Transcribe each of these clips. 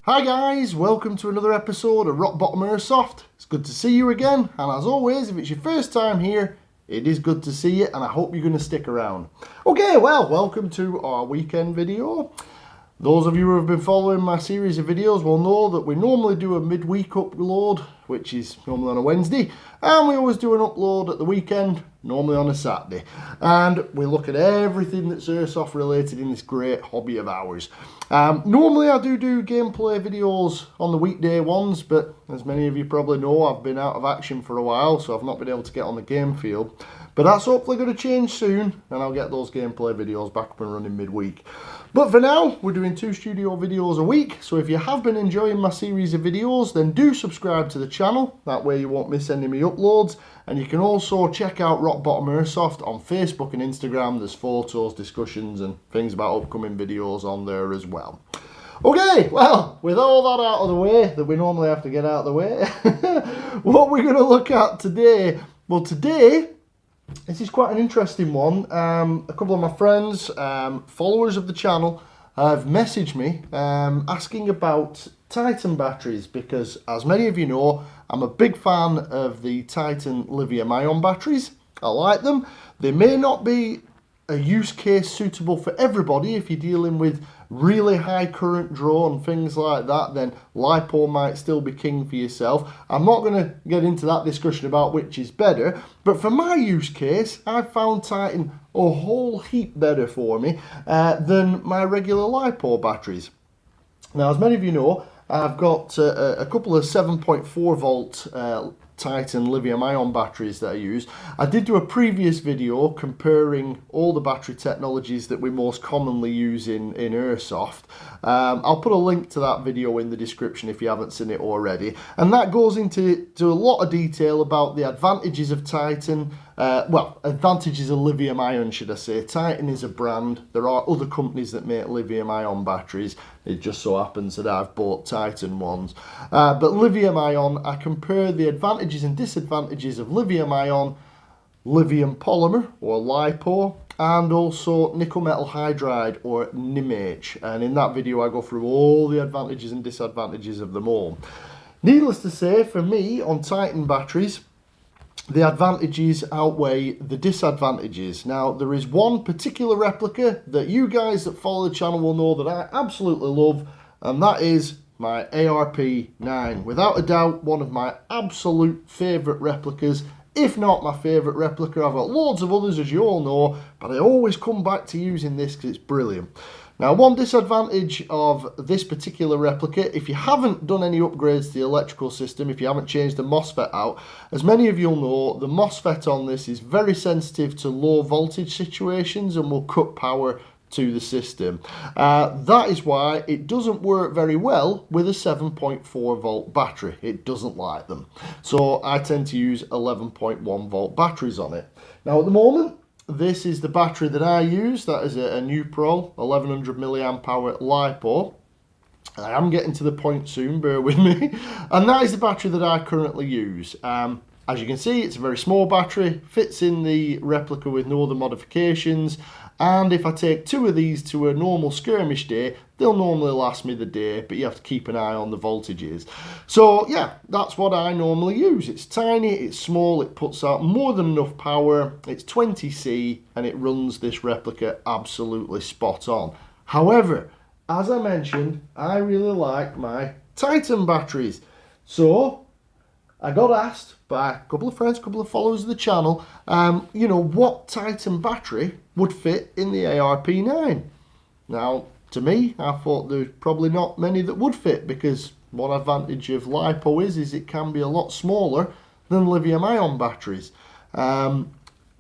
Hi guys, welcome to another episode of Rock Bottom Airsoft. It's good to see you again, and as always, if it's your first time here, it is good to see you, and I hope you're going to stick around. Okay, well, welcome to our weekend video. Those of you who have been following my series of videos will know that we normally do a midweek upload, which is normally on a Wednesday, and we always do an upload at the weekend, normally on a Saturday. And we look at everything that's Airsoft related in this great hobby of ours. Normally I do gameplay videos on the weekday ones, but as many of you probably know, I've been out of action for a while, so I've not been able to get on the game field. But that's hopefully going to change soon, and I'll get those gameplay videos back up and running midweek. But for now, we're doing 2 studio videos a week, so if you have been enjoying my series of videos, then do subscribe to the channel. That way you won't miss any of my uploads. And you can also check out Rock Bottom Airsoft on Facebook and Instagram. There's photos, discussions, and things about upcoming videos on there as well. Okay, well, with all that out of the way, that we normally have to get out of the way, what we're going to look at today, well, today, this is quite an interesting one. A couple of my friends, followers of the channel, have messaged me asking about Titan batteries, because as many of you know, I'm a big fan of the Titan lithium-ion batteries. I like them. They may not be a use case suitable for everybody. If you're dealing with really high current draw and things like that, then LiPo might still be king for yourself. I'm not going to get into that discussion about which is better, but for my use case, I've found Titan a whole heap better for me than my regular LiPo batteries. Now, as many of you know, I've got a couple of 7.4 volt Titan lithium-ion batteries that I use. I did do a previous video comparing all the battery technologies that we most commonly use in Airsoft. I'll put a link to that video in the description if you haven't seen it already. And that goes into a lot of detail about the advantages of Titan. Well, advantages of lithium-ion, should I say. Titan is a brand. There are other companies that make lithium-ion batteries. It just so happens that I've bought Titan ones. But lithium-ion, I compare the advantages and disadvantages of lithium-ion, lithium polymer, or LiPo, and also nickel metal hydride, or NiMH. And in that video, I go through all the advantages and disadvantages of them all. Needless to say, for me, on Titan batteries, the advantages outweigh the disadvantages. Now, there is one particular replica that you guys that follow the channel will know that I absolutely love, and that is my ARP9. Without a doubt, one of my absolute favourite replicas, if not my favourite replica. I've got loads of others, as you all know, but I always come back to using this because it's brilliant. Now, one disadvantage of this particular replica, if you haven't done any upgrades to the electrical system, if you haven't changed the MOSFET out, as many of you will know, the MOSFET on this is very sensitive to low voltage situations and will cut power to the system. That is why it doesn't work very well with a 7.4 volt battery. It doesn't like them. So I tend to use 11.1 volt batteries on it. Now, at the moment, this is the battery that I use. That is a Nupro 1100 milliamp hour LiPo. I am getting to the point soon, bear with me. And that is the battery that I currently use. As you can see, it's a very small battery, fits in the replica with no other modifications. And if I take 2 of these to a normal skirmish day, they'll normally last me the day, but you have to keep an eye on the voltages. So yeah, that's what I normally use. It's tiny, it's small, it puts out more than enough power, it's 20C, and it runs this replica absolutely spot on. However, as I mentioned, I really like my Titan batteries. So I got asked by a couple of friends, a couple of followers of the channel, you know, what Titan battery would fit in the ARP9. Now, to me, I thought there's probably not many that would fit, because one advantage of LiPo is it can be a lot smaller than lithium-ion batteries.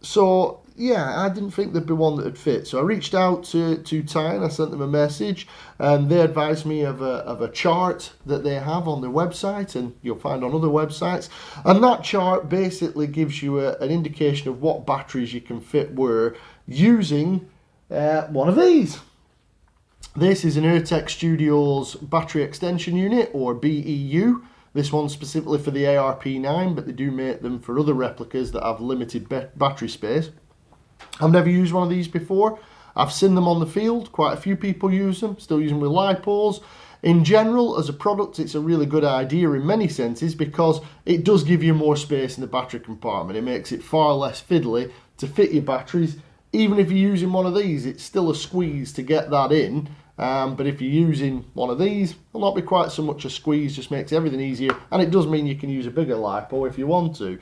So yeah, I didn't think there'd be one that would fit. So I reached out to Titan, I sent them a message, and they advised me of a chart that they have on their website, and you'll find on other websites. And that chart basically gives you an indication of what batteries you can fit where using one of these. This is an Airtech Studios battery extension unit, or BEU. This one's specifically for the ARP9, but they do make them for other replicas that have limited battery space. I've never used one of these before. I've seen them on the field. Quite a few people use them. Still use them with LiPos. In general, as a product, it's a really good idea in many senses because it does give you more space in the battery compartment. It makes it far less fiddly to fit your batteries. Even if you're using one of these, it's still a squeeze to get that in. But if you're using one of these, it'll not be quite so much a squeeze, just makes everything easier. And it does mean you can use a bigger LiPo if you want to.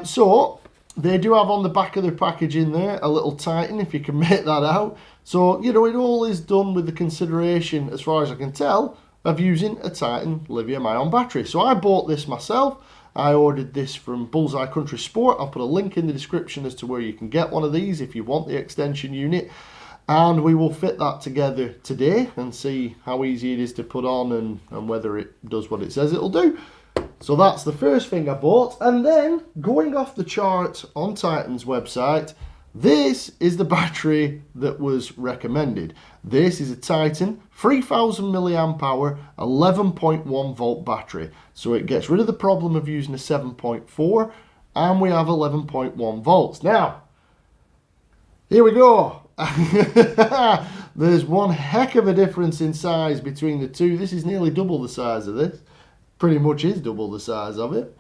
So they do have on the back of their packaging there a little Titan, if you can make that out. So, you know, it all is done with the consideration, as far as I can tell, of using a Titan lithium-ion battery. So I bought this myself. I ordered this from Bullseye Country Sport. I'll put a link in the description as to where you can get one of these if you want the extension unit. And we will fit that together today and see how easy it is to put on and whether it does what it says it'll do. So that's the first thing I bought. And then, going off the chart on Titan's website, this is the battery that was recommended. This is a Titan 3000 milliamp hour 11.1 volt battery. So it gets rid of the problem of using a 7.4 and we have 11.1 volts. Now, here we go. There's one heck of a difference in size between the two. This is nearly double the size of this. Pretty much is double the size of it.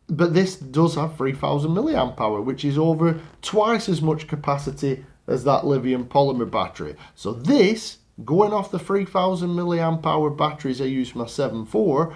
But this does have 3000 milliamp hour, which is over twice as much capacity as that lithium polymer battery. So this, going off the 3000 milliamp hour batteries I use for my 7.4,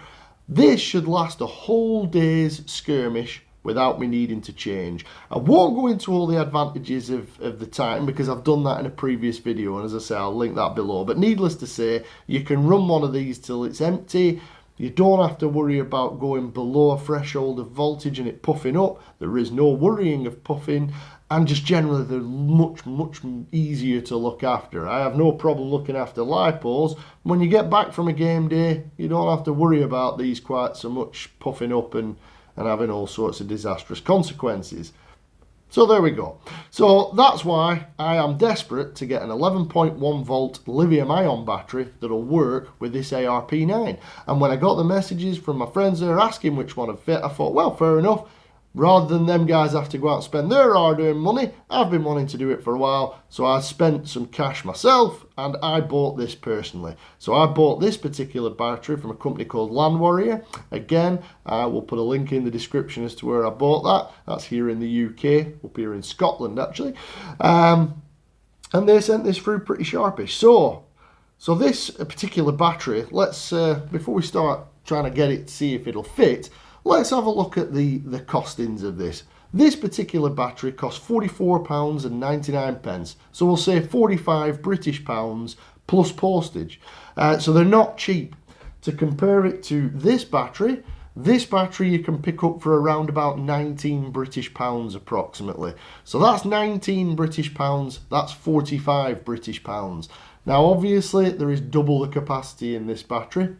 this should last a whole day's skirmish without me needing to change. I won't go into all the advantages of the Titan because I've done that in a previous video, and as I say, I'll link that below. But needless to say, you can run one of these till it's empty. You don't have to worry about going below a threshold of voltage and it puffing up. There is no worrying of puffing, and just generally they're much easier to look after. I have no problem looking after LiPos. When you get back from a game day, you don't have to worry about these quite so much puffing up and having all sorts of disastrous consequences. So there we go. So that's why I am desperate to get an 11.1 volt lithium ion battery that'll work with this ARP9. And when I got the messages from my friends there asking which one would fit, I thought, well, fair enough. Rather than them guys have to go out and spend their hard-earned money, I've been wanting to do it for a while, so I spent some cash myself and I bought this personally. So I bought this particular battery from a company called Land Warrior. Again, I will put a link in the description as to where I bought that. That's here in the UK, up here in Scotland actually. And they sent this through pretty sharpish. So this particular battery, let's, before we start trying to get it to see if it'll fit, let's have a look at the costings of this. This particular battery costs £44.99. So we'll say 45 British pounds plus postage. So they're not cheap. To compare it to this battery you can pick up for around about 19 British pounds approximately. So that's 19 British pounds, that's 45 British pounds. Now obviously there is double the capacity in this battery.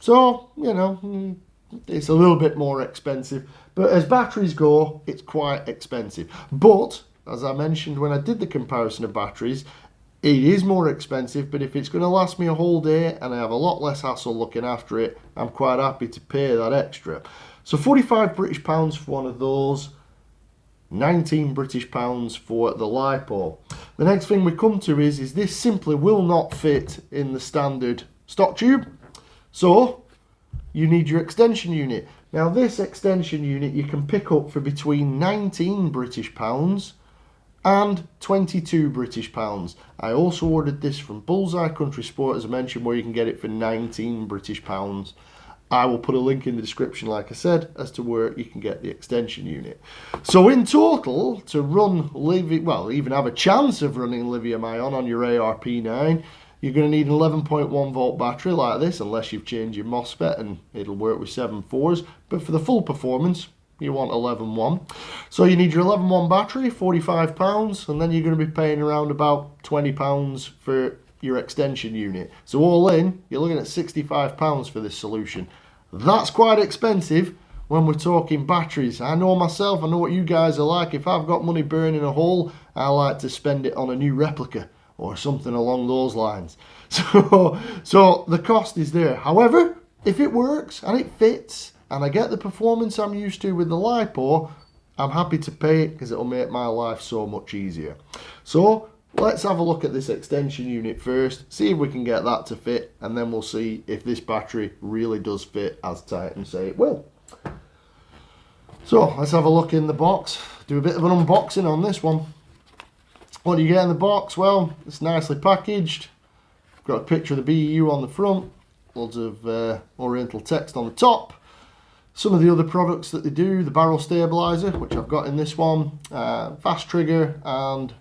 So, you know, it's a little bit more expensive, but as batteries go, it's quite expensive. But as I mentioned when I did the comparison of batteries, it is more expensive, but if it's going to last me a whole day and I have a lot less hassle looking after it, I'm quite happy to pay that extra. So 45 British pounds for one of those, 19 British pounds for the LiPo. The next thing we come to is this simply will not fit in the standard stock tube. So you need your extension unit. Now this extension unit you can pick up for between 19 British pounds and 22 British pounds. I also ordered this from Bullseye Country Sport, as I mentioned, where you can get it for 19 British pounds. I will put a link in the description, like I said, as to where you can get the extension unit. So in total, to run lithium, well, even have a chance of running lithium ion on your ARP9, you're going to need an 11.1 volt battery like this, unless you've changed your MOSFET and it'll work with 7.4s. But for the full performance, you want 11.1. So you need your 11.1 battery, £45, and then you're going to be paying around about £20 for your extension unit. So all in, you're looking at £65 for this solution. That's quite expensive when we're talking batteries. I know myself, I know what you guys are like. If I've got money burning a hole, I like to spend it on a new replica or something along those lines. So the cost is there. However, if it works and it fits and I get the performance I'm used to with the LiPo, I'm happy to pay it because it'll make my life so much easier. So let's have a look at this extension unit first, see if we can get that to fit, and then we'll see if this battery really does fit as Titan say it will. So let's have a look in the box, do a bit of an unboxing on this one. What do you get in the box? Well, it's nicely packaged. Got a picture of the BEU on the front, loads of oriental text on the top. Some of the other products that they do, the barrel stabilizer, which I've got in this one, fast trigger and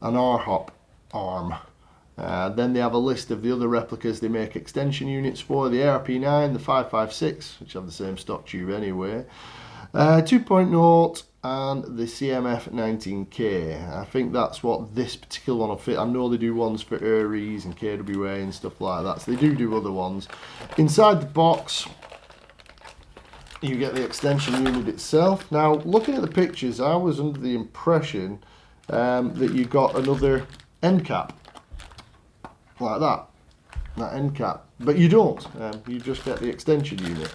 an R-hop arm. Then they have a list of the other replicas they make extension units for, the ARP9, the 556, which have the same stock tube anyway, 2.0 and the CMF 19K. I think that's what this particular one will fit. I know they do ones for Aries and KWA and stuff like that, so they do other ones. Inside the box, you get the extension unit itself. Now, looking at the pictures, I was under the impression that you got another end cap, like that end cap, but you don't. You just get the extension unit.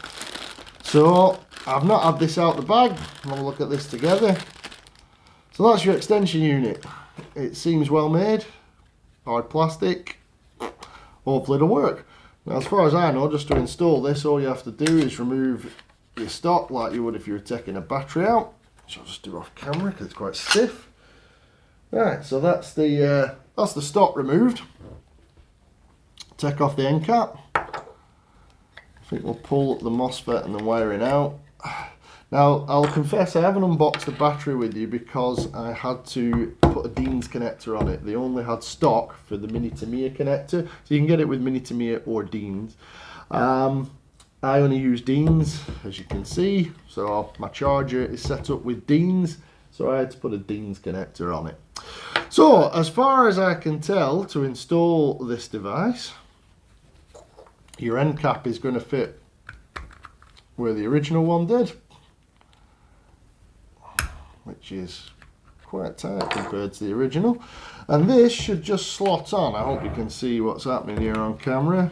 So, I've not had this out the bag. Have a look at this together. So that's your extension unit. It seems well made, hard plastic. Hopefully it'll work. Now, as far as I know, just to install this, all you have to do is remove your stock like you would if you were taking a battery out, which I'll just do off camera because it's quite stiff. Right, so that's the stock removed. Take off the end cap. I think we'll pull the MOSFET and the wiring out. Now, I'll confess I haven't unboxed the battery with you because I had to put a Dean's connector on it. They only had stock for the Mini Tamiya connector, so you can get it with Mini Tamiya or Dean's. I only use Dean's, as you can see, so my charger is set up with Dean's, so I had to put a Dean's connector on it. So, as far as I can tell, to install this device, your end cap is going to fit where the original one did, which is quite tight compared to the original, and this should just slot on. I hope you can see what's happening here on camera.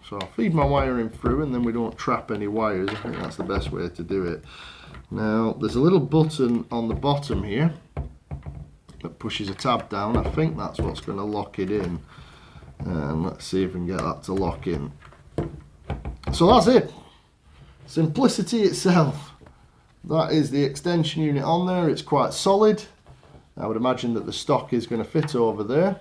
So I'll feed my wiring through and then we don't trap any wires. I think that's the best way to do it. Now there's a little button on the bottom here that pushes a tab down. I think that's what's going to lock it in, and let's see if we can get that to lock in. So that's it, simplicity itself. That is the extension unit on there. It's quite solid. I would imagine that the stock is going to fit over there.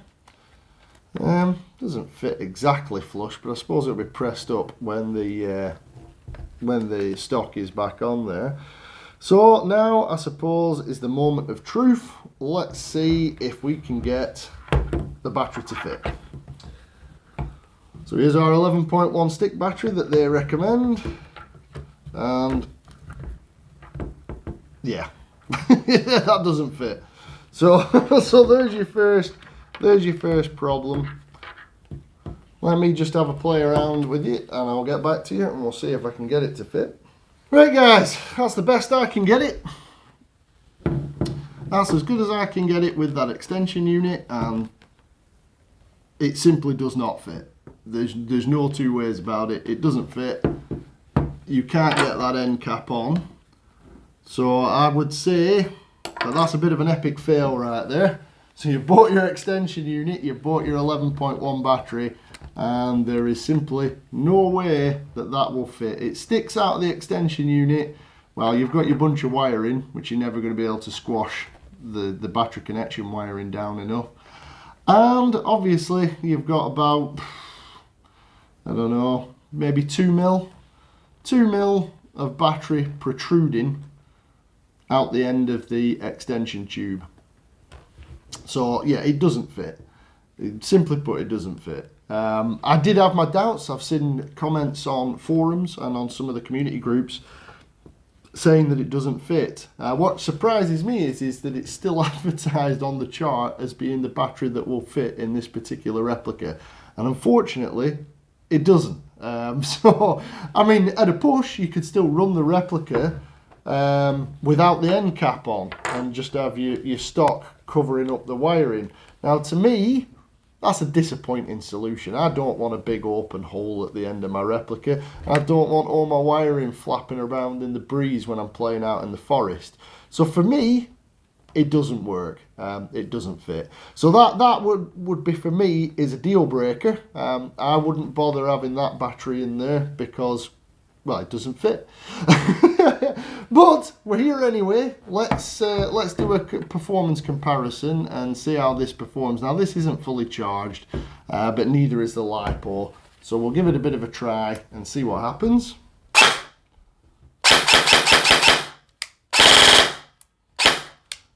Doesn't fit exactly flush, but I suppose it'll be pressed up when the stock is back on there. So now I suppose is the moment of truth. Let's see if we can get the battery to fit. So here's our 11.1 stick battery that they recommend, and yeah, that doesn't fit. So there's your first problem. Let me just have a play around with it and I'll get back to you and we'll see if I can get it to fit. Right guys, that's the best I can get it. That's as good as I can get it with that extension unit, and it simply does not fit. There's no two ways about it. It doesn't fit. You can't get that end cap on. So I would say that that's a bit of an epic fail right there. So you bought your extension unit, you bought your 11.1 battery, and there is simply no way that that will fit. It sticks out of the extension unit. Well, you've got your bunch of wiring, which you're never going to be able to squash the battery connection wiring down enough. And obviously you've got about, I don't know, maybe 2 mil of battery protruding out the end of the extension tube. So yeah, it doesn't fit. Simply put, it doesn't fit. I did have my doubts. I've seen comments on forums and on some of the community groups saying that it doesn't fit. What surprises me is that it's still advertised on the chart as being the battery that will fit in this particular replica, and unfortunately it doesn't. So I mean, at a push you could still run the replica without the end cap on and just have your stock covering up the wiring. Now to me, that's a disappointing solution. I don't want a big open hole at the end of my replica. I don't want all my wiring flapping around in the breeze when I'm playing out in the forest. So for me, it doesn't work. It doesn't fit. So that would be, for me, is a deal breaker. I wouldn't bother having that battery in there because, well, it doesn't fit. But we're here anyway. Let's do a performance comparison and see how this performs. Now, this isn't fully charged, but neither is the LiPo. So we'll give it a bit of a try and see what happens.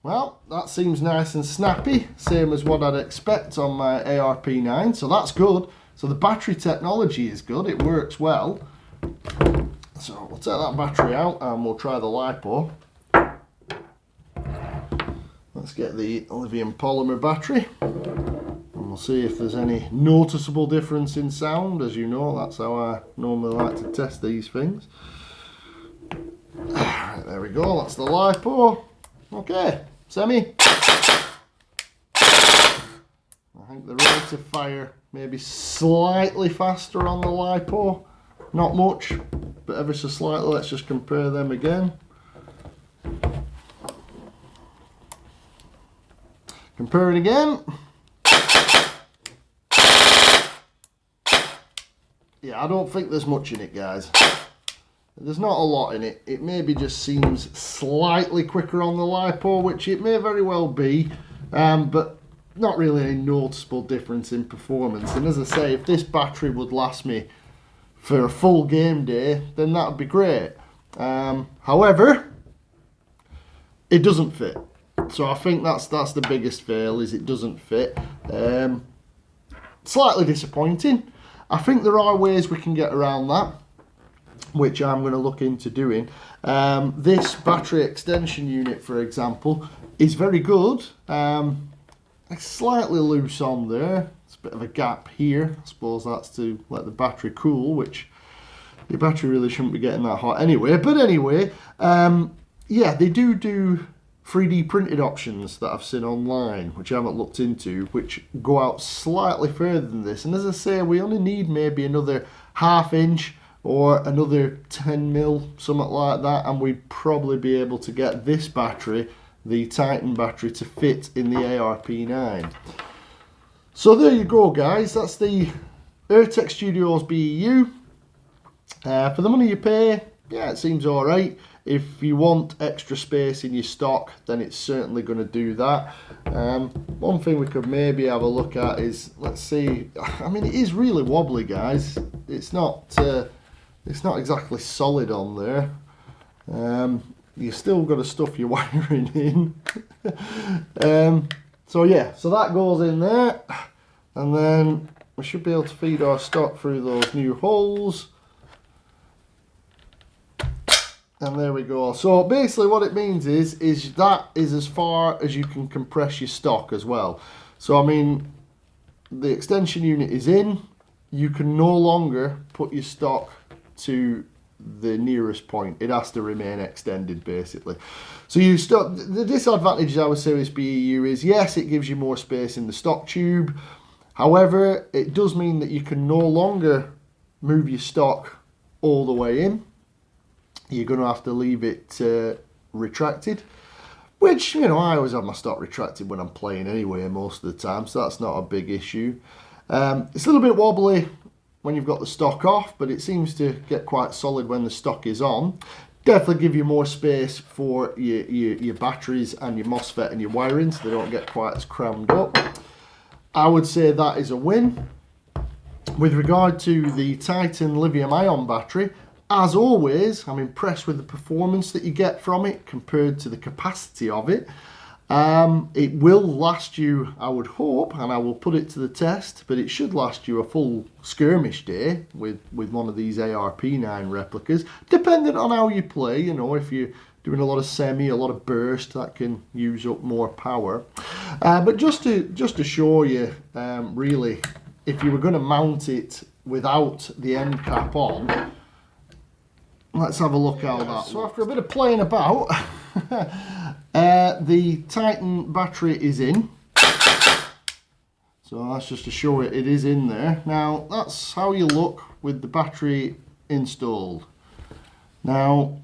Well, that seems nice and snappy, same as what I'd expect on my ARP9, so that's good. So the battery technology is good, it works well. So we'll take that battery out and we'll try the LiPo. Let's get the lithium polymer battery and we'll see if there's any noticeable difference in sound. As you know, that's how I normally like to test these things. Right, there we go, that's the LiPo. Okay. Semi. I think the rate of fire may be slightly faster on the LiPo. Not much, but ever so slightly. Let's just compare them again. Compare it again. Yeah, I don't think there's much in it, guys. There's not a lot in it. It maybe just seems slightly quicker on the LiPo, which it may very well be, but not really any noticeable difference in performance. And as I say, if this battery would last me for a full game day, then that would be great. However, it doesn't fit. So I think that's the biggest fail, is it doesn't fit. Slightly disappointing. I think there are ways we can get around that, which I'm going to look into doing. This battery extension unit, for example, is very good. It's slightly loose on there. It's a bit of a gap here. I suppose that's to let the battery cool, which your battery really shouldn't be getting that hot anyway. But anyway, yeah, they do 3D printed options that I've seen online, which I haven't looked into, which go out slightly further than this. And as I say, we only need maybe another ½ inch or another 10 mil, something like that, and we'd probably be able to get this battery, the Titan battery, to fit in the ARP9. So there you go, guys. That's the Airtech Studios BEU. For the money you pay, yeah, it seems alright. If you want extra space in your stock, then it's certainly going to do that. One thing we could maybe have a look at is, let's see, I mean, it is really wobbly, guys. It's not exactly solid on there. You still got to stuff your wiring in. So yeah, so that goes in there, and then we should be able to feed our stock through those new holes. And there we go. So basically what it means is that is as far as you can compress your stock as well. So I mean, the extension unit is in. You can no longer put your stock to the nearest point. It has to remain extended, basically. So you stop. The disadvantage of our Series BEU is, yes, it gives you more space in the stock tube. However, it does mean that you can no longer move your stock all the way in. You're going to have to leave it retracted, which, you know, I always have my stock retracted when I'm playing anyway most of the time, so that's not a big issue. It's a little bit wobbly when you've got the stock off, but it seems to get quite solid when the stock is on. Definitely give you more space for your batteries and your MOSFET and your wiring, so they don't get quite as crammed up. I would say that is a win. With regard to the Titan lithium-ion battery, as always, I'm impressed with the performance that you get from it compared to the capacity of it. It will last you, I would hope, and I will put it to the test, but it should last you a full skirmish day with one of these ARP9 replicas, depending on how you play. You know, if you're doing a lot of semi, a lot of burst, that can use up more power. But just to show you, really, if you were going to mount it without the end cap on, let's have a look how that. So after a bit of playing about, the Titan battery is in. So that's just to show it is in there. Now that's how you look with the battery installed. Now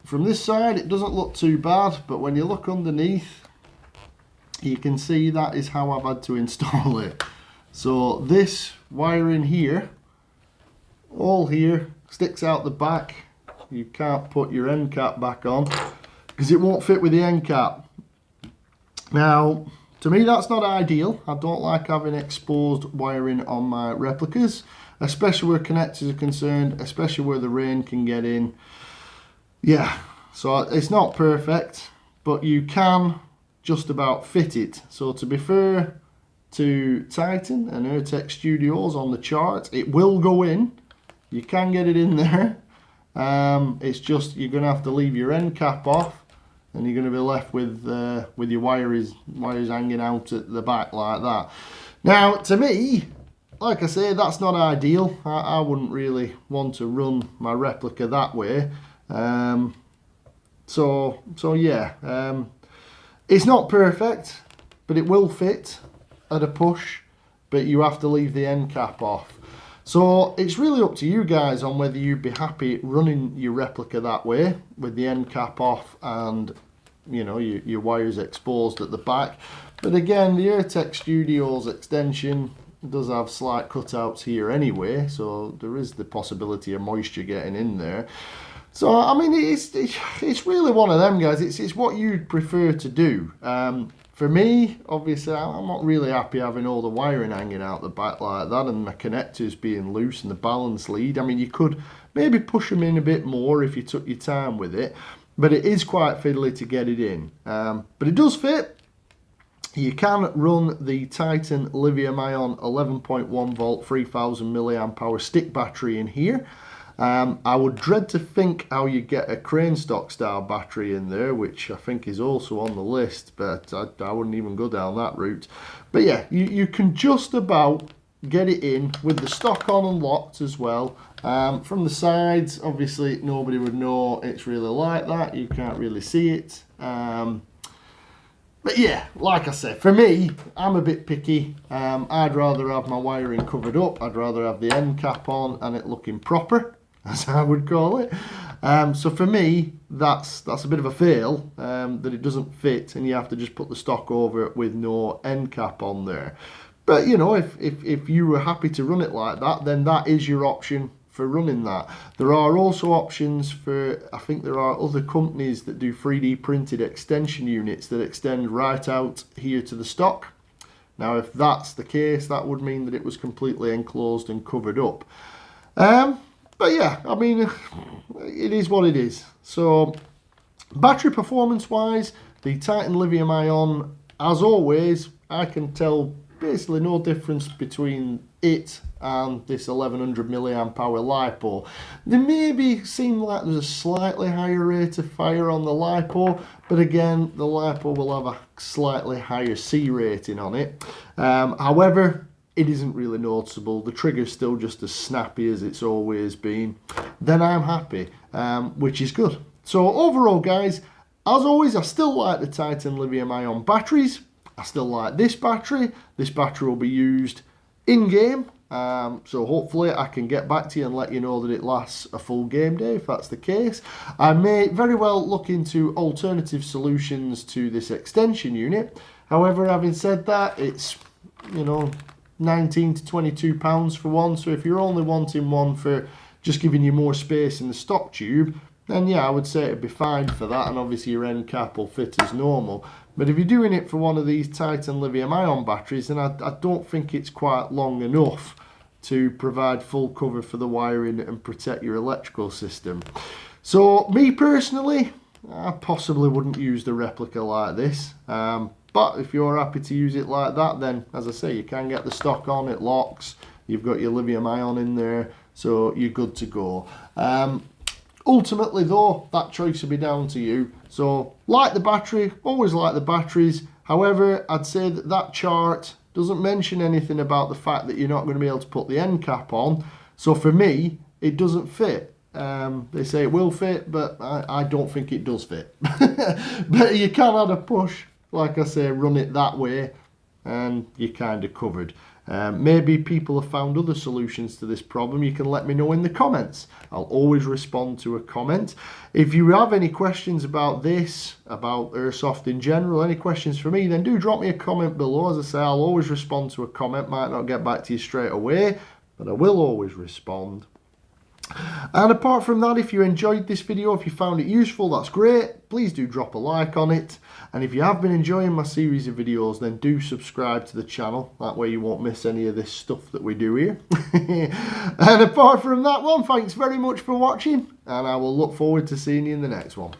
from this side it doesn't look too bad, but when you look underneath, you can see that is how I've had to install it. So this wiring here, all here, sticks out the back. You can't put your end cap back on because it won't fit with the end cap. Now, to me that's not ideal. I don't like having exposed wiring on my replicas, especially where connectors are concerned, especially where the rain can get in. Yeah, so it's not perfect, but you can just about fit it. So to be fair to Titan and Airtech Studios on the chart, it will go in. You can get it in there. It's just you're going to have to leave your end cap off, and you're going to be left with your wires hanging out at the back like that. Now, to me, like I say, that's not ideal. I wouldn't really want to run my replica that way. So yeah, it's not perfect, but it will fit at a push, but you have to leave the end cap off. So it's really up to you guys on whether you'd be happy running your replica that way with the end cap off and, you know, your wires exposed at the back. But again, the Airtech Studios extension does have slight cutouts here anyway, so there is the possibility of moisture getting in there. So I mean, it's really one of them, guys. It's what you'd prefer to do. For me, obviously, I'm not really happy having all the wiring hanging out the back like that and the connectors being loose and the balance lead. I mean, you could maybe push them in a bit more if you took your time with it, but it is quite fiddly to get it in. But it does fit. You can run the Titan lithium-ion 11.1 volt 3000 milliamp hour stick battery in here. I would dread to think how you get a crane stock style battery in there, which I think is also on the list, but I wouldn't even go down that route. But yeah, you can just about get it in with the stock on and locked as well. From the sides, obviously nobody would know it's really like that. You can't really see it. But yeah, like I said, for me, I'm a bit picky. I'd rather have my wiring covered up. I'd rather have the end cap on and it looking proper, as I would call it. So for me, that's a bit of a fail, that it doesn't fit and you have to just put the stock over it with no end cap on there. But you know, if you were happy to run it like that, then that is your option for running that. There are also options for, I think there are other companies that do 3D printed extension units that extend right out here to the stock. Now if that's the case, that would mean that it was completely enclosed and covered up. But yeah, I mean, it is what it is. So battery performance wise, the Titan lithium ion, as always, I can tell basically no difference between it and this 1100 milliamp hour LiPo. There maybe seem like there's a slightly higher rate of fire on the LiPo, but again, the LiPo will have a slightly higher C rating on it. However, it isn't really noticeable. The trigger's still just as snappy as it's always been. Then I'm happy, which is good. So overall, guys, as always, I still like the Titan lithium-ion batteries. I still like this battery. This battery will be used in-game. So hopefully I can get back to you and let you know that it lasts a full game day if that's the case. I may very well look into alternative solutions to this extension unit. However, having said that, it's, you know, 19 to 22 pounds for one. So if you're only wanting one for just giving you more space in the stock tube, then yeah, I would say it'd be fine for that, and obviously your end cap will fit as normal. But if you're doing it for one of these Titan lithium-ion batteries, then I don't think it's quite long enough to provide full cover for the wiring and protect your electrical system. So me personally, I possibly wouldn't use the replica like this. But if you're happy to use it like that, then as I say, you can get the stock on, it locks, you've got your lithium ion in there, so you're good to go. Ultimately though, that choice will be down to you. So like the battery, always like the batteries. However, I'd say that that chart doesn't mention anything about the fact that you're not going to be able to put the end cap on. So for me, it doesn't fit. They say it will fit, but I don't think it does fit. But you can add a push, like I say, run it that way, and you're kind of covered. Maybe people have found other solutions to this problem. You can let me know in the comments. I'll always respond to a comment. If you have any questions about this, about Airsoft in general, any questions for me, then do drop me a comment below. As I say, I'll always respond to a comment. Might not get back to you straight away, but I will always respond. And apart from that, if you enjoyed this video, if you found it useful, that's great. Please do drop a like on it. And if you have been enjoying my series of videos, then do subscribe to the channel. That way you won't miss any of this stuff that we do here. And apart from that one, thanks very much for watching. And I will look forward to seeing you in the next one.